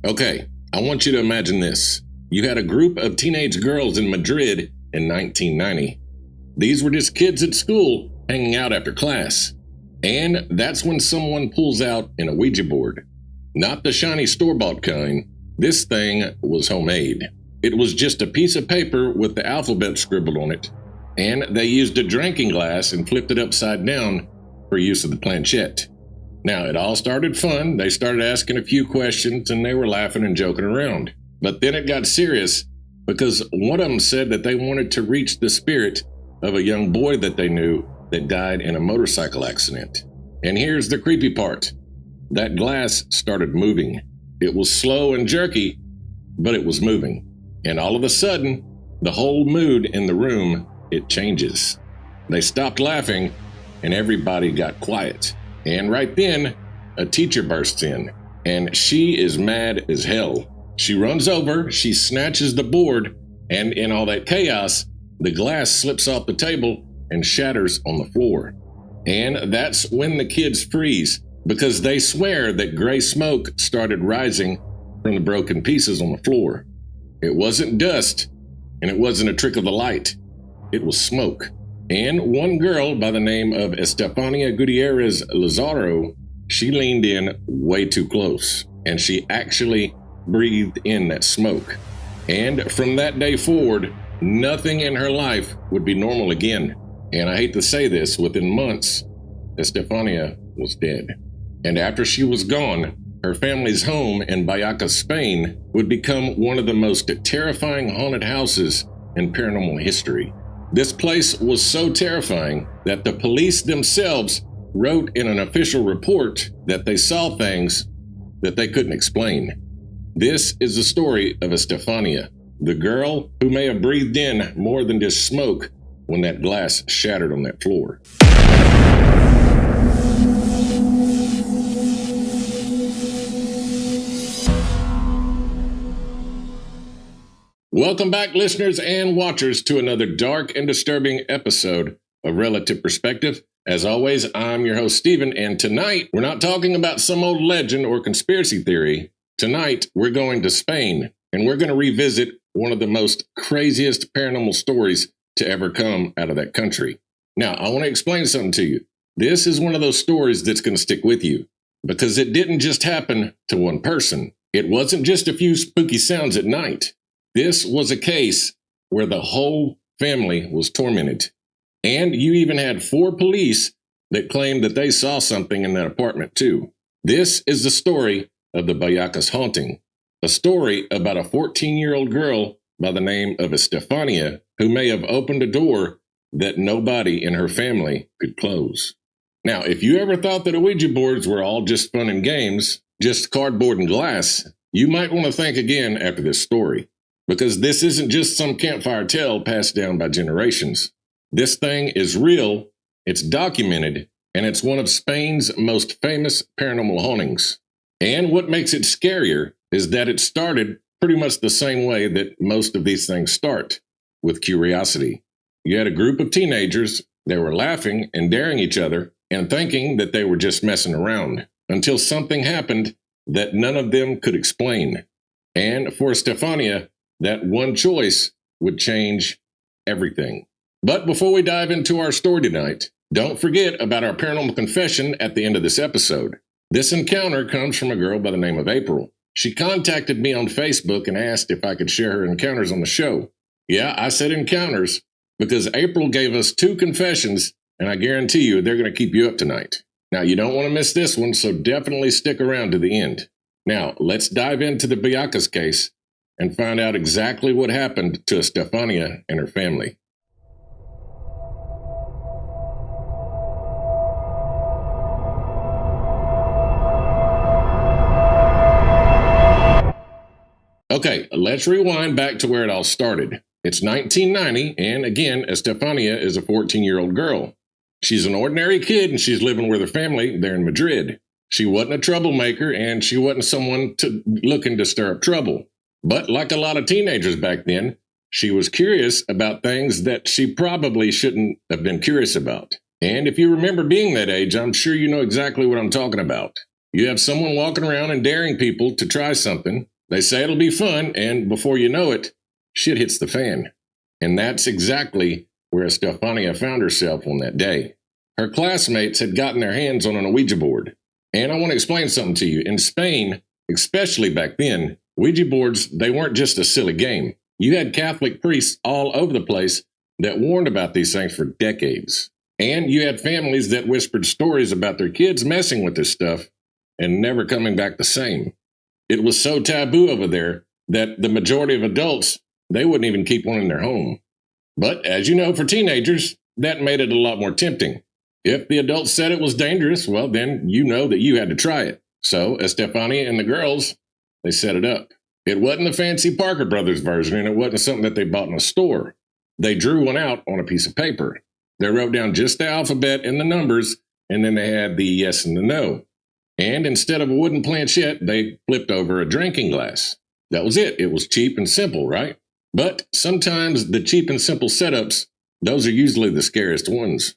Okay, I want you to imagine this. You had a group of teenage girls in Madrid in 1990. These were just kids at school hanging out after class. And that's when someone pulls out an Ouija board. Not the shiny store-bought kind. This thing was homemade. It was just a piece of paper with the alphabet scribbled on it, and they used a drinking glass and flipped it upside down for use of the planchette. Now, it all started fun. They started asking a few questions and they were laughing and joking around. But then it got serious because one of them said that they wanted to reach the spirit of a young boy that they knew that died in a motorcycle accident. And here's the creepy part. That glass started moving. It was slow and jerky, but it was moving. And all of a sudden, the whole mood in the room, it changes. They stopped laughing and everybody got quiet. And right then, a teacher bursts in, and she is mad as hell. She runs over, she snatches the board, and in all that chaos, the glass slips off the table and shatters on the floor. And that's when the kids freeze, because they swear that gray smoke started rising from the broken pieces on the floor. It wasn't dust, and it wasn't a trick of the light. It was smoke. And one girl by the name of Estefanía Gutiérrez Lázaro, she leaned in way too close, and she actually breathed in that smoke. And from that day forward, nothing in her life would be normal again. And I hate to say this, within months, Estefanía was dead. And after she was gone, her family's home in Vallecas, Spain, would become one of the most terrifying haunted houses in paranormal history. This place was so terrifying that the police themselves wrote in an official report that they saw things that they couldn't explain. This is the story of Estefanía, the girl who may have breathed in more than just smoke when that glass shattered on that floor. Welcome back, listeners and watchers, to another dark and disturbing episode of Relative Perspective. As always, I'm your host, Steven, and tonight we're not talking about some old legend or conspiracy theory. Tonight, we're going to Spain, and we're going to revisit one of the most craziest paranormal stories to ever come out of that country. Now, I want to explain something to you. This is one of those stories that's going to stick with you, because it didn't just happen to one person. It wasn't just a few spooky sounds at night. This was a case where the whole family was tormented. And you even had 4 police that claimed that they saw something in that apartment too. This is the story of the Vallecas haunting, a story about a 14-year-old girl by the name of Estefanía who may have opened a door that nobody in her family could close. Now, if you ever thought that Ouija boards were all just fun and games, just cardboard and glass, you might want to think again after this story. Because this isn't just some campfire tale passed down by generations. This thing is real, it's documented, and it's one of Spain's most famous paranormal hauntings. And what makes it scarier is that it started pretty much the same way that most of these things start, with curiosity. You had a group of teenagers, they were laughing and daring each other and thinking that they were just messing around, until something happened that none of them could explain. And for Estefanía, that one choice would change everything. But before we dive into our story tonight, don't forget about our paranormal confession at the end of this episode. This encounter comes from a girl by the name of April. She contacted me on Facebook and asked if I could share her encounters on the show. Yeah, I said encounters because April gave us 2 confessions, and I guarantee you they're going to keep you up tonight. Now, you don't want to miss this one, so definitely stick around to the end. Now, let's dive into the Vallecas case and find out exactly what happened to Estefanía and her family. Okay, let's rewind back to where it all started. It's 1990, and again, Estefanía is a 14-year-old girl. She's an ordinary kid, and she's living with her family there in Madrid. She wasn't a troublemaker, and she wasn't someone looking to stir up trouble. But like a lot of teenagers back then, she was curious about things that she probably shouldn't have been curious about. And if you remember being that age, I'm sure you know exactly what I'm talking about. You have someone walking around and daring people to try something. They say it'll be fun, and before you know it, shit hits the fan. And that's exactly where Estefania found herself on that day. Her classmates had gotten their hands on an Ouija board. And I want to explain something to you. In Spain, especially back then, Ouija boards, they weren't just a silly game. You had Catholic priests all over the place that warned about these things for decades. And you had families that whispered stories about their kids messing with this stuff and never coming back the same. It was so taboo over there that the majority of adults, they wouldn't even keep one in their home. But as you know, for teenagers, that made it a lot more tempting. If the adults said it was dangerous, well, then you know that you had to try it. So Estefania and the girls, they set it up. It wasn't the fancy Parker Brothers version, and it wasn't something that they bought in a store. They drew one out on a piece of paper. They wrote down just the alphabet and the numbers, and then they had the yes and the no. And instead of a wooden planchette, they flipped over a drinking glass. That was it. It was cheap and simple, right? But sometimes the cheap and simple setups, those are usually the scariest ones.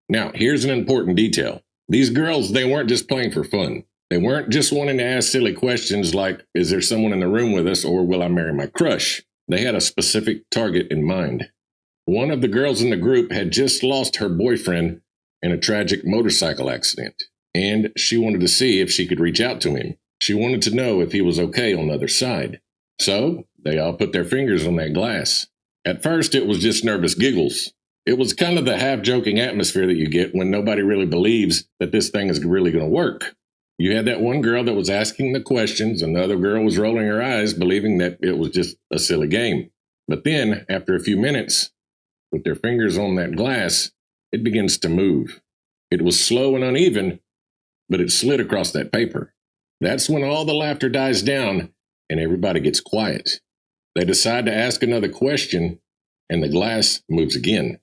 Now, here's an important detail. These girls, they weren't just playing for fun. They weren't just wanting to ask silly questions like, is there someone in the room with us, or will I marry my crush? They had a specific target in mind. One of the girls in the group had just lost her boyfriend in a tragic motorcycle accident, and she wanted to see if she could reach out to him. She wanted to know if he was okay on the other side. So they all put their fingers on that glass. At first, it was just nervous giggles. It was kind of the half-joking atmosphere that you get when nobody really believes that this thing is really going to work. You had that one girl that was asking the questions, and the other girl was rolling her eyes, believing that it was just a silly game. But then, after a few minutes, with their fingers on that glass, it begins to move. It was slow and uneven, but it slid across that paper. That's when all the laughter dies down and everybody gets quiet. They decide to ask another question, and the glass moves again.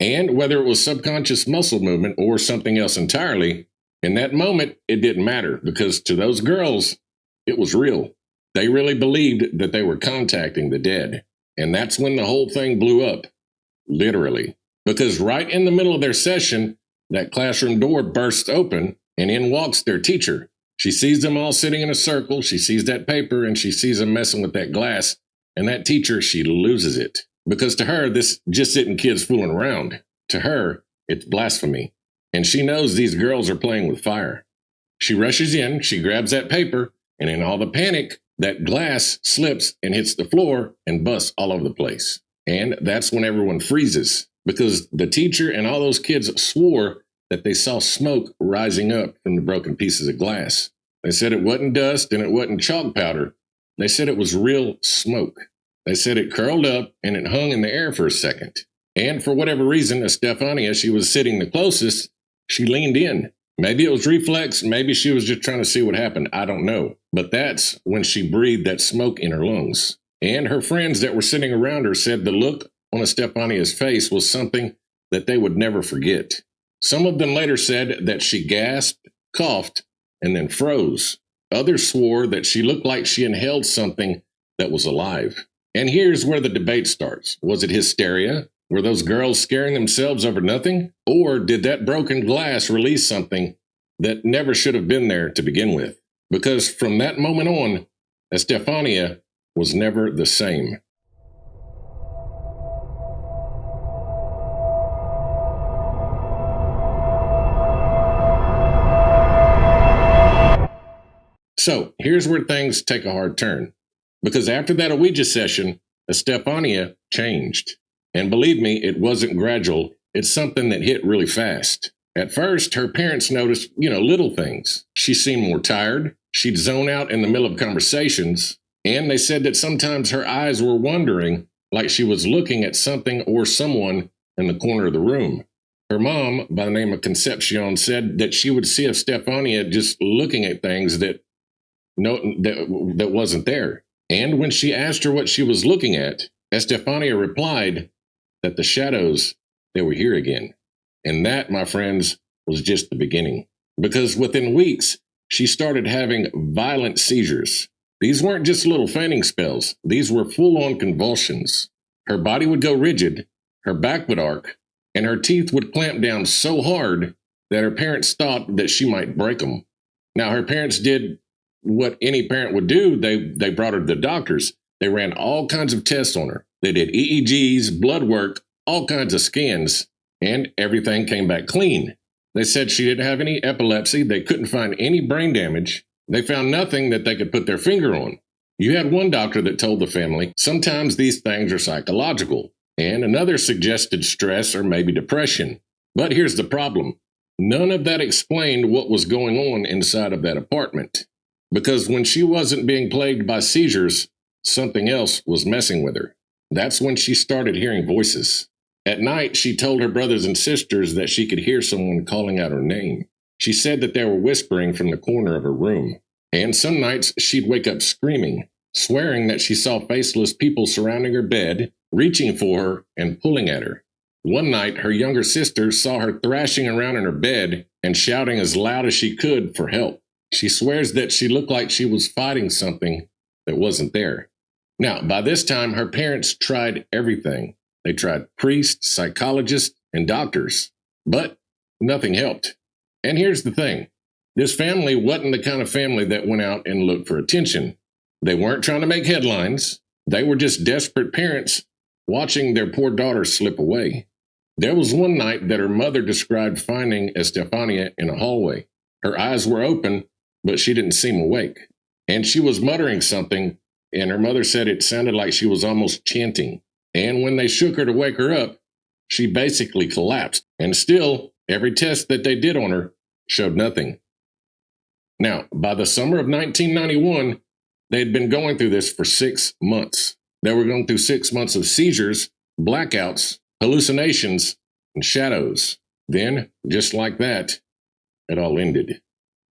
And whether it was subconscious muscle movement or something else entirely, in that moment, it didn't matter, because to those girls, it was real. They really believed that they were contacting the dead. And that's when the whole thing blew up, literally. Because right in the middle of their session, that classroom door bursts open, and in walks their teacher. She sees them all sitting in a circle, she sees that paper, and she sees them messing with that glass. And that teacher, she loses it. Because to her, this just isn't kids fooling around. To her, it's blasphemy. And she knows these girls are playing with fire. She rushes in, she grabs that paper, and in all the panic, that glass slips and hits the floor and busts all over the place. And that's when everyone freezes, because the teacher and all those kids swore that they saw smoke rising up from the broken pieces of glass. They said it wasn't dust and it wasn't chalk powder. They said it was real smoke. They said it curled up and it hung in the air for a second. And for whatever reason, Estefania, she was sitting the closest, she leaned in. Maybe it was reflex, maybe she was just trying to see what happened, I don't know. But that's when she breathed that smoke in her lungs. And her friends that were sitting around her said the look on Estefania's face was something that they would never forget. Some of them later said that she gasped, coughed, and then froze. Others swore that she looked like she inhaled something that was alive. And here's where the debate starts. Was it hysteria? Were those girls scaring themselves over nothing? Or did that broken glass release something that never should have been there to begin with? Because from that moment on, Estefania was never the same. So here's where things take a hard turn. Because after that Ouija session, Estefania changed. And believe me, it wasn't gradual. It's something that hit really fast. At first, her parents noticed, little things. She seemed more tired. She'd zone out in the middle of conversations. And they said that sometimes her eyes were wandering, like she was looking at something or someone in the corner of the room. Her mom, by the name of Concepcion, said that she would see Estefania just looking at things that wasn't there. And when she asked her what she was looking at, Estefania replied that the shadows, they were here again. And that, my friends, was just the beginning. Because within weeks, she started having violent seizures. These weren't just little fainting spells. These were full-on convulsions. Her body would go rigid, her back would arc, and her teeth would clamp down so hard that her parents thought that she might break them. Now, her parents did what any parent would do. They brought her to the doctors. They ran all kinds of tests on her. They did EEGs, blood work, all kinds of scans, and everything came back clean. They said she didn't have any epilepsy. They couldn't find any brain damage. They found nothing that they could put their finger on. You had one doctor that told the family sometimes these things are psychological, and another suggested stress or maybe depression. But here's the problem. None of that explained what was going on inside of that apartment. Because when she wasn't being plagued by seizures, something else was messing with her. That's when she started hearing voices. At night, she told her brothers and sisters that she could hear someone calling out her name. She said that they were whispering from the corner of her room. And some nights, she'd wake up screaming, swearing that she saw faceless people surrounding her bed, reaching for her and pulling at her. One night, her younger sister saw her thrashing around in her bed and shouting as loud as she could for help. She swears that she looked like she was fighting something that wasn't there. Now, by this time, her parents tried everything. They tried priests, psychologists, and doctors, but nothing helped. And here's the thing. This family wasn't the kind of family that went out and looked for attention. They weren't trying to make headlines. They were just desperate parents watching their poor daughter slip away. There was one night that her mother described finding Estefanía in a hallway. Her eyes were open, but she didn't seem awake. And she was muttering something, and her mother said it sounded like she was almost chanting. And when they shook her to wake her up, she basically collapsed. And still, every test that they did on her showed nothing. Now, by the summer of 1991, they had been going through this for 6 months. They were going through 6 months of seizures, blackouts, hallucinations, and shadows. Then, just like that, it all ended.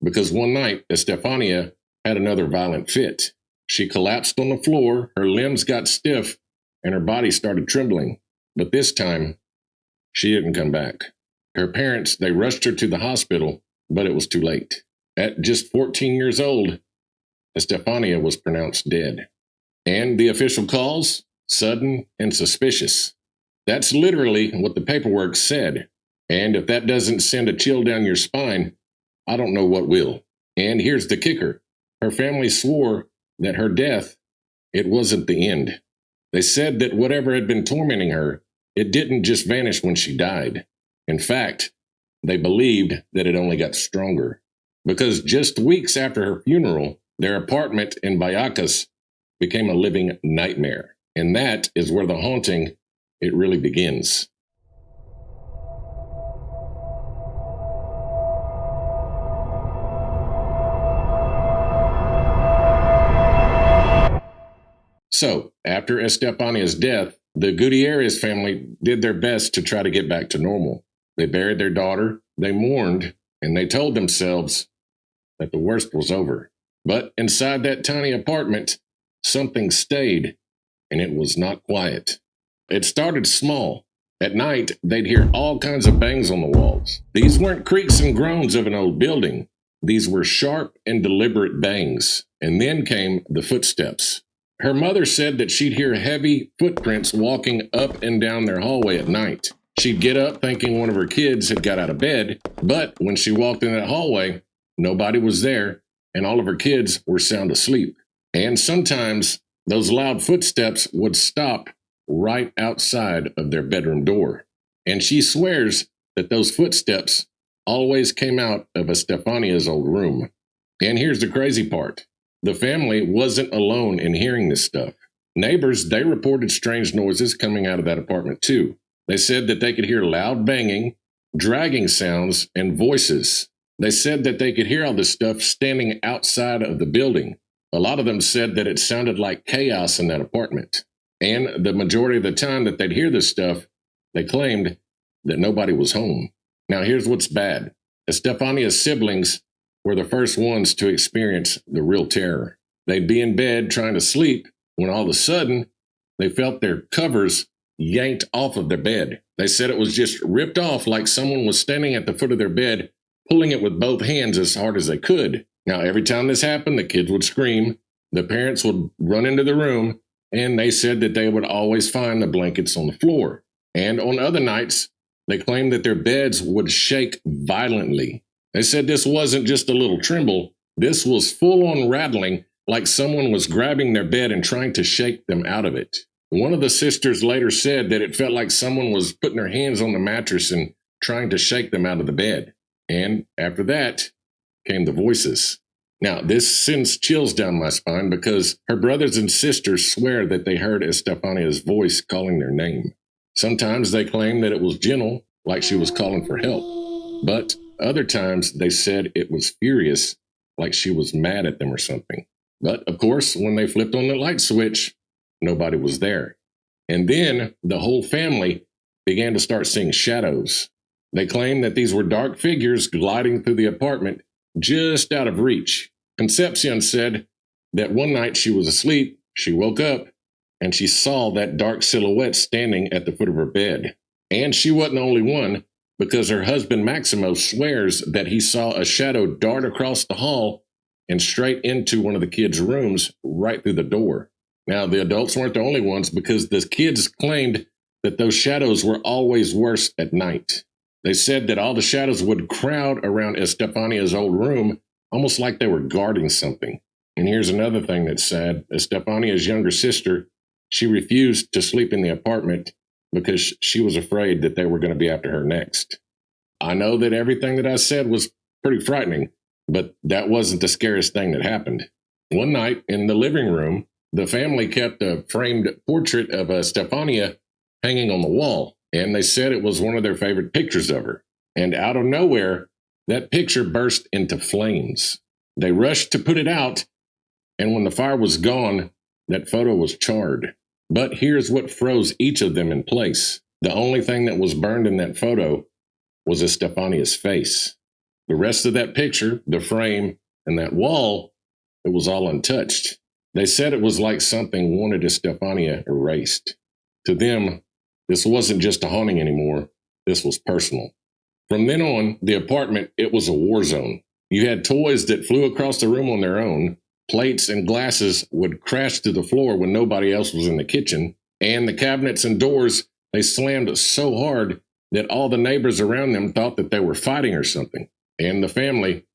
Because one night, Estefanía had another violent fit. She collapsed on the floor, her limbs got stiff, and her body started trembling. But this time, she didn't come back. Her parents, they rushed her to the hospital, but it was too late. At just 14 years old, Estefanía was pronounced dead. And the official cause? Sudden and suspicious. That's literally what the paperwork said. And if that doesn't send a chill down your spine, I don't know what will. And here's the kicker. Her family swore that her death, it wasn't the end. They said that whatever had been tormenting her, it didn't just vanish when she died. In fact, they believed that it only got stronger. Because just weeks after her funeral, their apartment in Vallecas became a living nightmare. And that is where the haunting, it really begins. So, after Estefanía's death, the Gutiérrez family did their best to try to get back to normal. They buried their daughter, they mourned, and they told themselves that the worst was over. But inside that tiny apartment, something stayed, and it was not quiet. It started small. At night, they'd hear all kinds of bangs on the walls. These weren't creaks and groans of an old building. These were sharp and deliberate bangs. And then came the footsteps. Her mother said that she'd hear heavy footprints walking up and down their hallway at night. She'd get up thinking one of her kids had got out of bed, but when she walked in that hallway, nobody was there, and all of her kids were sound asleep. And sometimes those loud footsteps would stop right outside of their bedroom door. And she swears that those footsteps always came out of Estefanía's old room. And here's the crazy part. The family wasn't alone in hearing this stuff. Neighbors, they reported strange noises coming out of that apartment too. They said that they could hear loud banging, dragging sounds, and voices. They said that they could hear all this stuff standing outside of the building. A lot of them said that it sounded like chaos in that apartment. And the majority of the time that they'd hear this stuff, they claimed that nobody was home. Now here's what's bad. Estefanía's siblings were the first ones to experience the real terror. They'd be in bed trying to sleep when all of a sudden they felt their covers yanked off of their bed. They said it was just ripped off like someone was standing at the foot of their bed, pulling it with both hands as hard as they could. Now, every time this happened, the kids would scream. The parents would run into the room, and they said that they would always find the blankets on the floor. And on other nights, they claimed that their beds would shake violently. They said this wasn't just a little tremble, this was full on rattling, like someone was grabbing their bed and trying to shake them out of it. One of the sisters later said that it felt like someone was putting their hands on the mattress and trying to shake them out of the bed. And after that came the voices. Now, this sends chills down my spine because her brothers and sisters swear that they heard Estefania's voice calling their name. Sometimes they claim that it was gentle, like she was calling for help. But other times they said it was furious, like she was mad at them or something. But of course, when they flipped on the light switch, nobody was there. And then the whole family began to start seeing shadows. They claimed that these were dark figures gliding through the apartment just out of reach. Concepcion said that one night she was asleep, she woke up, and she saw that dark silhouette standing at the foot of her bed. And she wasn't the only one, because her husband Maximo swears that he saw a shadow dart across the hall and straight into one of the kids' rooms right through the door. Now, the adults weren't the only ones, because the kids claimed that those shadows were always worse at night. They said that all the shadows would crowd around Estefania's old room, almost like they were guarding something. And here's another thing that's sad. Estefania's younger sister, she refused to sleep in the apartment because she was afraid that they were going to be after her next. I know that everything that I said was pretty frightening, but that wasn't the scariest thing that happened. One night in the living room, the family kept a framed portrait of Estefania hanging on the wall, and they said it was one of their favorite pictures of her. And out of nowhere, that picture burst into flames. They rushed to put it out, and when the fire was gone, that photo was charred. But here's what froze each of them in place. The only thing that was burned in that photo was Estefania's face. The rest of that picture, the frame, and that wall, it was all untouched. They said it was like something wanted Estefania erased. To them, this wasn't just a haunting anymore. This was personal. From then on, the apartment, it was a war zone. You had toys that flew across the room on their own. Plates and glasses would crash to the floor when nobody else was in the kitchen. And the cabinets and doors, they slammed so hard that all the neighbors around them thought that they were fighting or something. And the family,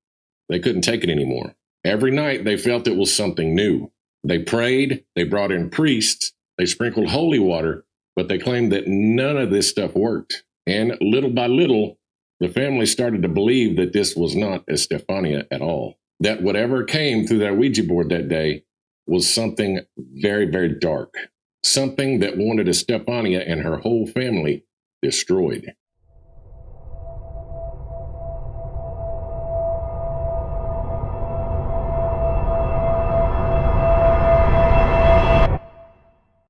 they couldn't take it anymore. Every night they felt it was something new. They prayed, they brought in priests, they sprinkled holy water, but they claimed that none of this stuff worked. And little by little, the family started to believe that this was not Estefania at all. That whatever came through that Ouija board that day was something very, very dark. Something that wanted Estefania and her whole family destroyed.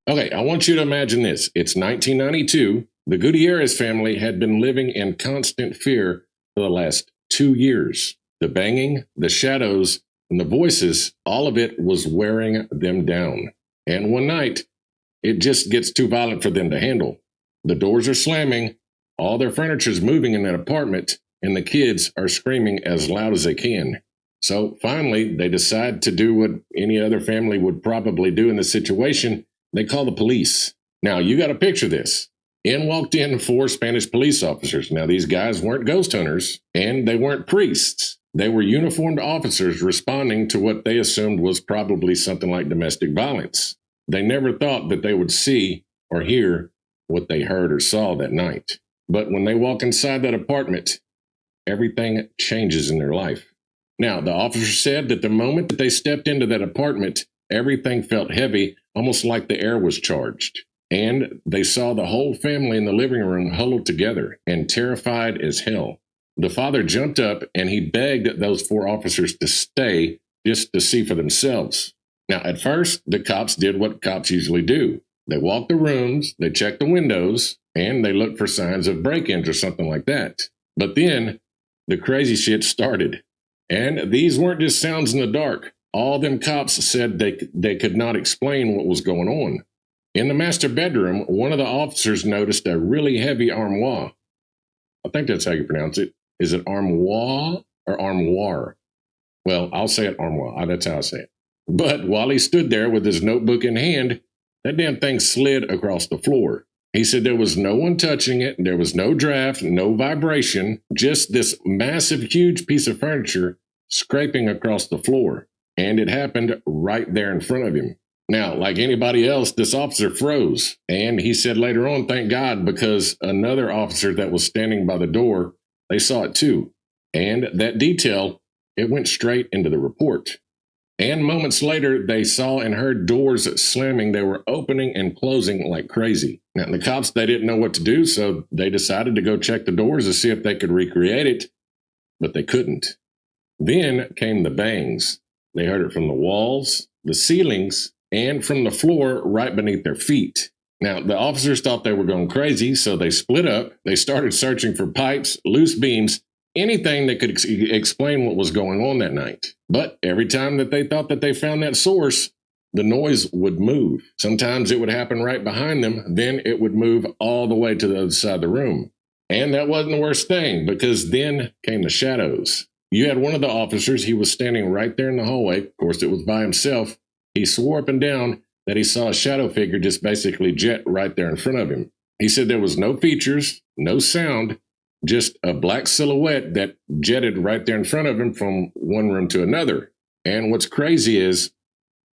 Okay, I want you to imagine this. It's 1992. The Gutierrez family had been living in constant fear for the last 2 years. The banging, the shadows, and the voices, all of it was wearing them down. And one night, it just gets too violent for them to handle. The doors are slamming, all their furniture's moving in that apartment, and the kids are screaming as loud as they can. So finally, they decide to do what any other family would probably do in this situation. They call the police. Now, you got to picture this. In walked in 4 Spanish police officers. Now, these guys weren't ghost hunters, and they weren't priests. They were uniformed officers responding to what they assumed was probably something like domestic violence. They never thought that they would see or hear what they heard or saw that night. But when they walk inside that apartment, everything changes in their life. Now, the officer said that the moment that they stepped into that apartment, everything felt heavy, almost like the air was charged. And they saw the whole family in the living room huddled together and terrified as hell. The father jumped up and he begged those 4 officers to stay just to see for themselves. Now, at first, the cops did what cops usually do. They walked the rooms, they checked the windows, and they looked for signs of break-ins or something like that. But then the crazy shit started. And these weren't just sounds in the dark. All them cops said they could not explain what was going on. In the master bedroom, one of the officers noticed a really heavy armoire. I think that's how you pronounce it. Is it armoire or armoire? Well, I'll say it armoire. That's how I say it. But while he stood there with his notebook in hand, that damn thing slid across the floor. He said there was no one touching it. There was no draft, no vibration, just this massive, huge piece of furniture scraping across the floor. And it happened right there in front of him. Now, like anybody else, this officer froze. And he said later on, thank God, because another officer that was standing by the door, they saw it too. And that detail, it went straight into the report. And moments later, they saw and heard doors slamming. They were opening and closing like crazy. Now, the cops, they didn't know what to do, so they decided to go check the doors to see if they could recreate it, but they couldn't. Then came the bangs. They heard it from the walls, the ceilings, and from the floor right beneath their feet. Now, the officers thought they were going crazy, so they split up. They started searching for pipes, loose beams, anything that could explain what was going on that night. But every time that they thought that they found that source, the noise would move. Sometimes it would happen right behind them, then it would move all the way to the other side of the room. And that wasn't the worst thing, because then came the shadows. You had one of the officers, he was standing right there in the hallway. Of course, it was by himself. He swore up and down that he saw a shadow figure just basically jet right there in front of him. He said there was no features, no sound, just a black silhouette that jetted right there in front of him from one room to another. And what's crazy is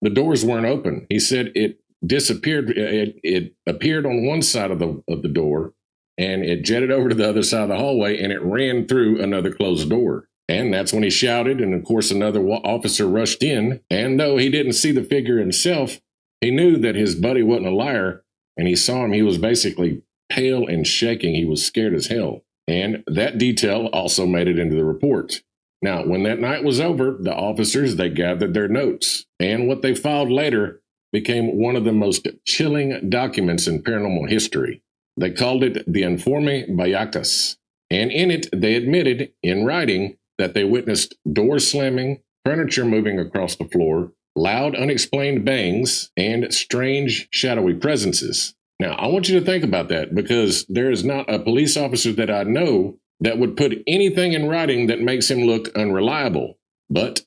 the doors weren't open. He said it disappeared. It appeared on one side of the door, and it jetted over to the other side of the hallway, and it ran through another closed door. And that's when he shouted, and of course another officer rushed in. And though he didn't see the figure himself, he knew that his buddy wasn't a liar, and he saw him. He was basically pale and shaking. He was scared as hell. And that detail also made it into the report. Now, when that night was over, the officers, they gathered their notes. And what they filed later became one of the most chilling documents in paranormal history. They called it the Informe Vallecas. And in it, they admitted, in writing, that they witnessed doors slamming, furniture moving across the floor, loud unexplained bangs, and strange shadowy presences. Now, I want you to think about that, because there is not a police officer that I know that would put anything in writing that makes him look unreliable. But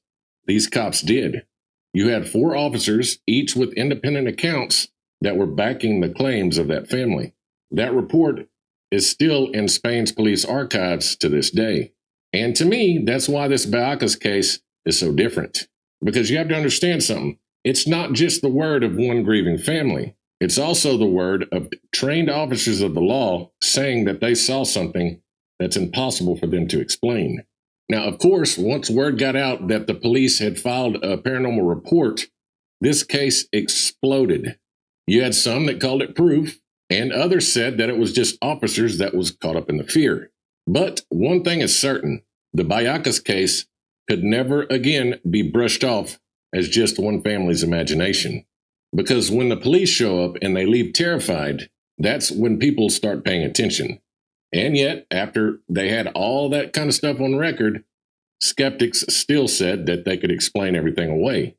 these cops did. You had 4 officers, each with independent accounts that were backing the claims of that family. That report is still in Spain's police archives to this day. And to me, that's why this Vallecas case is so different. Because you have to understand something. It's not just the word of one grieving family. It's also the word of trained officers of the law saying that they saw something that's impossible for them to explain. Now, of course, once word got out that the police had filed a paranormal report, this case exploded. You had some that called it proof, and others said that it was just officers that was caught up in the fear. But one thing is certain, the Vallecas case could never again be brushed off as just one family's imagination. Because when the police show up and they leave terrified, that's when people start paying attention. And yet, after they had all that kind of stuff on record, skeptics still said that they could explain everything away.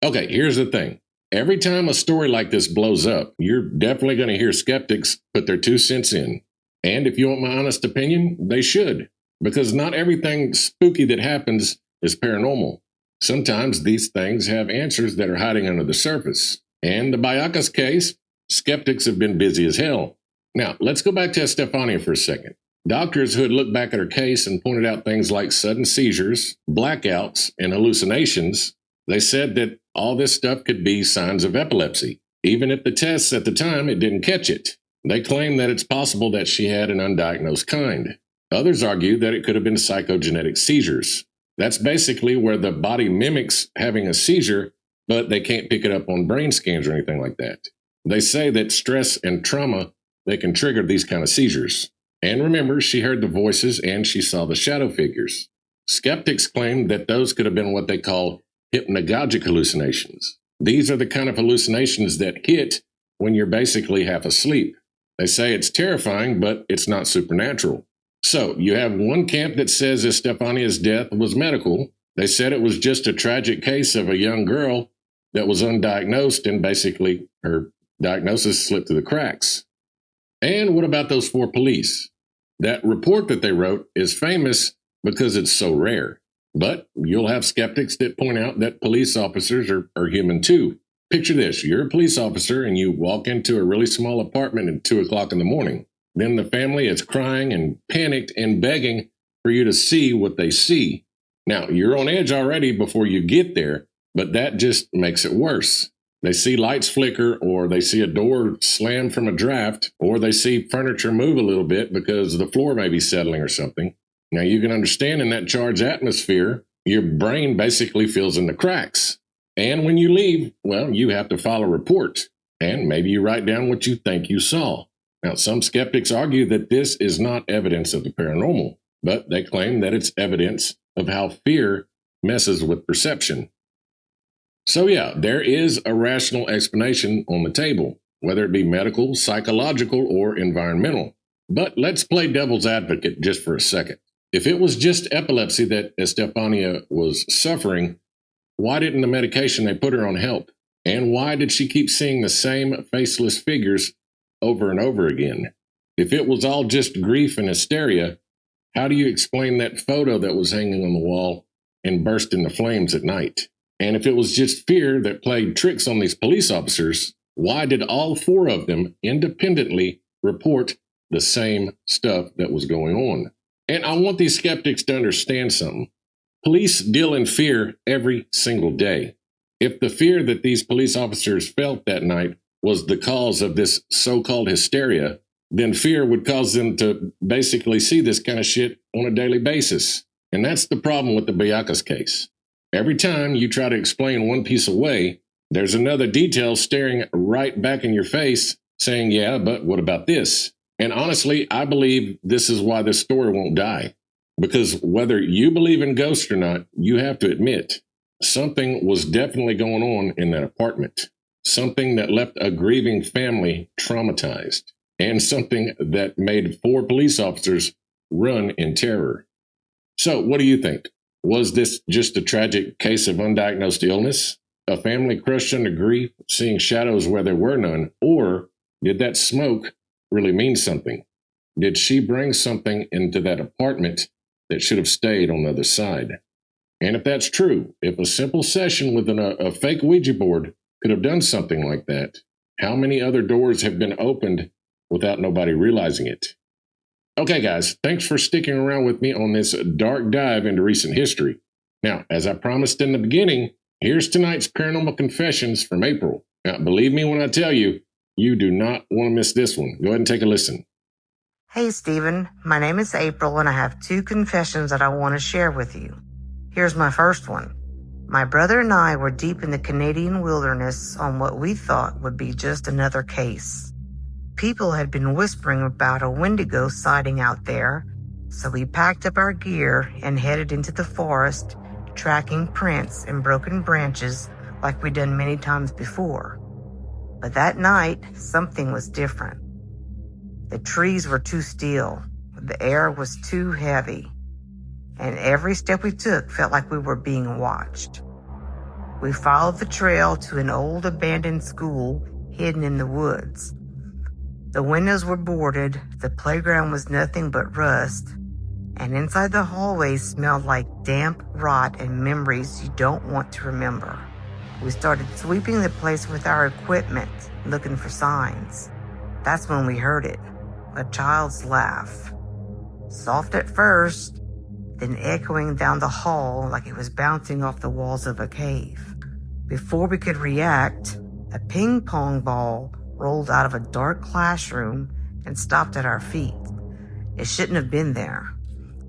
Okay, here's the thing. Every time a story like this blows up, you're definitely going to hear skeptics put their 2 cents in. And if you want my honest opinion, they should. Because not everything spooky that happens is paranormal. Sometimes these things have answers that are hiding under the surface. And the Vallecas case, skeptics have been busy as hell. Now, let's go back to Estefanía for a second. Doctors who had looked back at her case and pointed out things like sudden seizures, blackouts, and hallucinations, they said that all this stuff could be signs of epilepsy. Even if the tests at the time, it didn't catch it. They claim that it's possible that she had an undiagnosed kind. Others argue that it could have been psychogenic seizures. That's basically where the body mimics having a seizure, but they can't pick it up on brain scans or anything like that. They say that stress and trauma, they can trigger these kind of seizures. And remember, she heard the voices and she saw the shadow figures. Skeptics claim that those could have been what they call hypnagogic hallucinations. These are the kind of hallucinations that hit when you're basically half asleep. They say it's terrifying, but it's not supernatural. So you have one camp that says Estefania's death was medical. They said it was just a tragic case of a young girl that was undiagnosed and basically her diagnosis slipped through the cracks. And what about those 4 police? That report that they wrote is famous because it's so rare. But you'll have skeptics that point out that police officers are human too. Picture this, you're a police officer and you walk into a really small apartment at 2 o'clock in the morning. Then the family is crying and panicked and begging for you to see what they see. Now, you're on edge already before you get there, but that just makes it worse. They see lights flicker, or they see a door slam from a draft, or they see furniture move a little bit because the floor may be settling or something. Now, you can understand in that charged atmosphere, your brain basically fills in the cracks. And when you leave, well, you have to file a report, and maybe you write down what you think you saw. Now, some skeptics argue that this is not evidence of the paranormal, but they claim that it's evidence of how fear messes with perception. So yeah, there is a rational explanation on the table, whether it be medical, psychological, or environmental. But let's play devil's advocate just for a second. If it was just epilepsy that Estefanía was suffering, why didn't the medication they put her on help? And why did she keep seeing the same faceless figures over and over again? If it was all just grief and hysteria, how do you explain that photo that was hanging on the wall and burst into flames at night? And if it was just fear that played tricks on these police officers, why did all four of them independently report the same stuff that was going on? And I want these skeptics to understand something. Police deal in fear every single day. If the fear that these police officers felt that night was the cause of this so-called hysteria, then fear would cause them to basically see this kind of shit on a daily basis. And that's the problem with the Vallecas case. Every time you try to explain one piece away, there's another detail staring right back in your face saying, yeah, but what about this? And honestly, I believe this is why this story won't die. Because whether you believe in ghosts or not, you have to admit something was definitely going on in that apartment. Something that left a grieving family traumatized. And something that made four police officers run in terror. So what do you think? Was this just a tragic case of undiagnosed illness? A family crushed under grief, seeing shadows where there were none? Or did that smoke really mean something? Did she bring something into that apartment that should have stayed on the other side? And if that's true, if a simple session with a fake Ouija board could have done something like that, how many other doors have been opened without nobody realizing it? Okay, guys, thanks for sticking around with me on this dark dive into recent history. Now, as I promised in the beginning, here's tonight's Paranormal Confessions from April. Now, believe me when I tell you, you do not want to miss this one. Go ahead and take a listen. Hey, Stephen. My name is April, and I have 2 confessions that I want to share with you. Here's my first one. My brother and I were deep in the Canadian wilderness on what we thought would be just another case. People had been whispering about a Wendigo sighting out there, so we packed up our gear and headed into the forest, tracking prints and broken branches like we'd done many times before. But that night, something was different. The trees were too still, the air was too heavy, and every step we took felt like we were being watched. We followed the trail to an old abandoned school hidden in the woods. The windows were boarded, the playground was nothing but rust, and inside the hallways smelled like damp rot and memories you don't want to remember. We started sweeping the place with our equipment, looking for signs. That's when we heard it, a child's laugh. Soft at first, then echoing down the hall like it was bouncing off the walls of a cave. Before we could react, a ping pong ball rolled out of a dark classroom and stopped at our feet. It shouldn't have been there.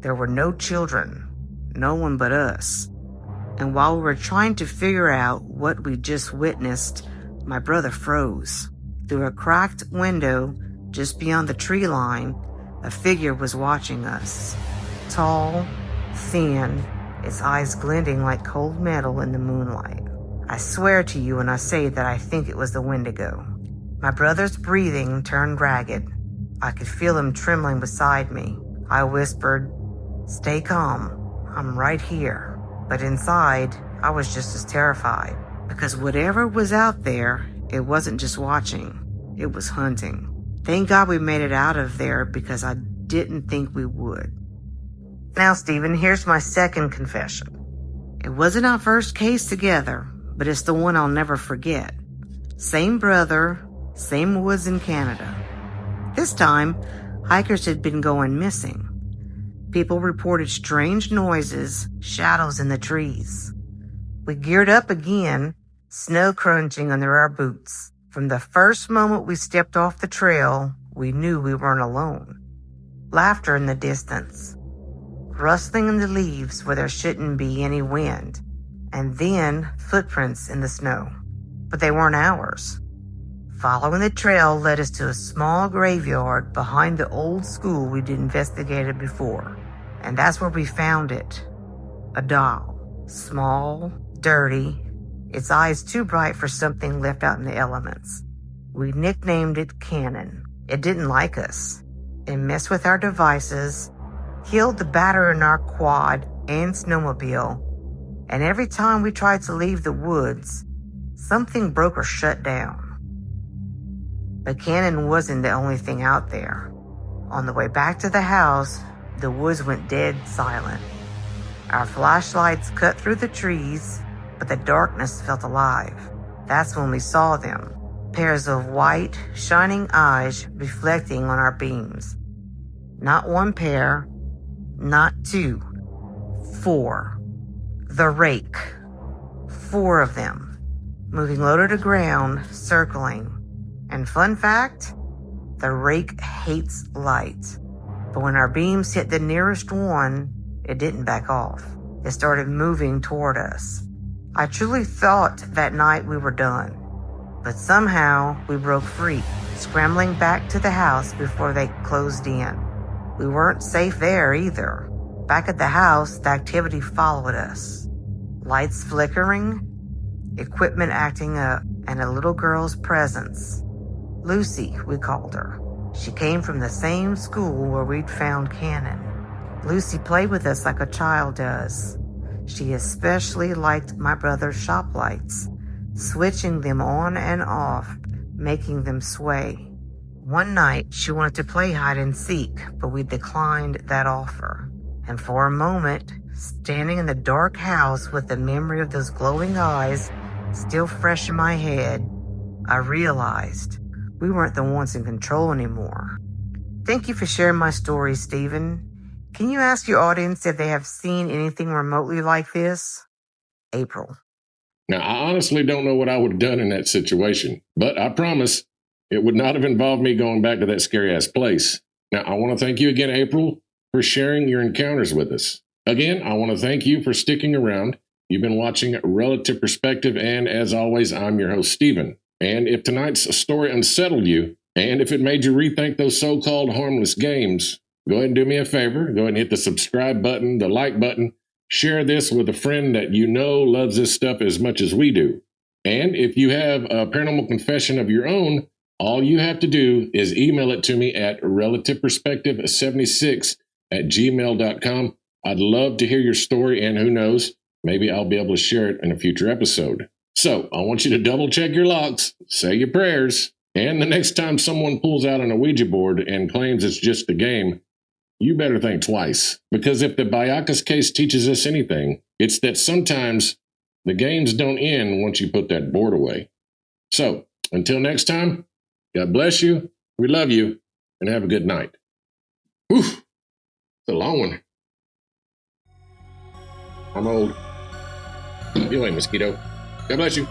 There were no children, no one but us. And while we were trying to figure out what we just witnessed, my brother froze. Through a cracked window just beyond the tree line, a figure was watching us. Tall, thin, its eyes glinting like cold metal in the moonlight. I swear to you when I say that I think it was the Wendigo. My brother's breathing turned ragged. I could feel him trembling beside me. I whispered, "Stay calm, I'm right here." But inside, I was just as terrified. Because whatever was out there, it wasn't just watching, it was hunting. Thank God we made it out of there because I didn't think we would. Now, Stephen, here's my second confession. It wasn't our first case together, but it's the one I'll never forget. Same brother, same woods in Canada. This time, hikers had been going missing. People reported strange noises, shadows in the trees. We geared up again, snow crunching under our boots. From the first moment we stepped off the trail, we knew we weren't alone. Laughter in the distance, rustling in the leaves where there shouldn't be any wind, and then footprints in the snow. But they weren't ours. Following the trail led us to a small graveyard behind the old school we'd investigated before. And that's where we found it. A doll. Small, dirty, its eyes too bright for something left out in the elements. We nicknamed it Cannon. It didn't like us. It messed with our devices, killed the battery in our quad and snowmobile, and every time we tried to leave the woods, something broke or shut down. But Cannon wasn't the only thing out there. On the way back to the house, the woods went dead silent. Our flashlights cut through the trees, but the darkness felt alive. That's when we saw them. Pairs of white, shining eyes reflecting on our beams. Not one pair, not two, 4. The rake. 4 of them, moving low to the ground, circling. And fun fact, the rake hates light. But when our beams hit the nearest one, it didn't back off. It started moving toward us. I truly thought that night we were done. But somehow we broke free, scrambling back to the house before they closed in. We weren't safe there either. Back at the house, the activity followed us. Lights flickering, equipment acting up, and a little girl's presence. Lucy, we called her. She came from the same school where we'd found Cannon. Lucy played with us like a child does. She especially liked my brother's shop lights, switching them on and off, making them sway. One night, she wanted to play hide and seek, but we declined that offer. And for a moment, standing in the dark house with the memory of those glowing eyes still fresh in my head, I realized we weren't the ones in control anymore. Thank you for sharing my story, Stephen. Can you ask your audience if they have seen anything remotely like this? April. Now, I honestly don't know what I would have done in that situation, but I promise it would not have involved me going back to that scary-ass place. Now, I want to thank you again, April, for sharing your encounters with us. Again, I want to thank you for sticking around. You've been watching Relative Perspective, and as always, I'm your host, Stephen. And if tonight's story unsettled you, and if it made you rethink those so-called harmless games, go ahead and do me a favor. Go ahead and hit the subscribe button, the like button. Share this with a friend that you know loves this stuff as much as we do. And if you have a paranormal confession of your own, all you have to do is email it to me at relativeperspective76@gmail.com. I'd love to hear your story, and who knows, maybe I'll be able to share it in a future episode. So I want you to double check your locks, say your prayers, and the next time someone pulls out an Ouija board and claims it's just a game, you better think twice. Because if the Vallecas case teaches us anything, it's that sometimes the games don't end once you put that board away. So until next time, God bless you, we love you, and have a good night. Whew, it's a long one. I'm old. You ain't mosquito. God bless you.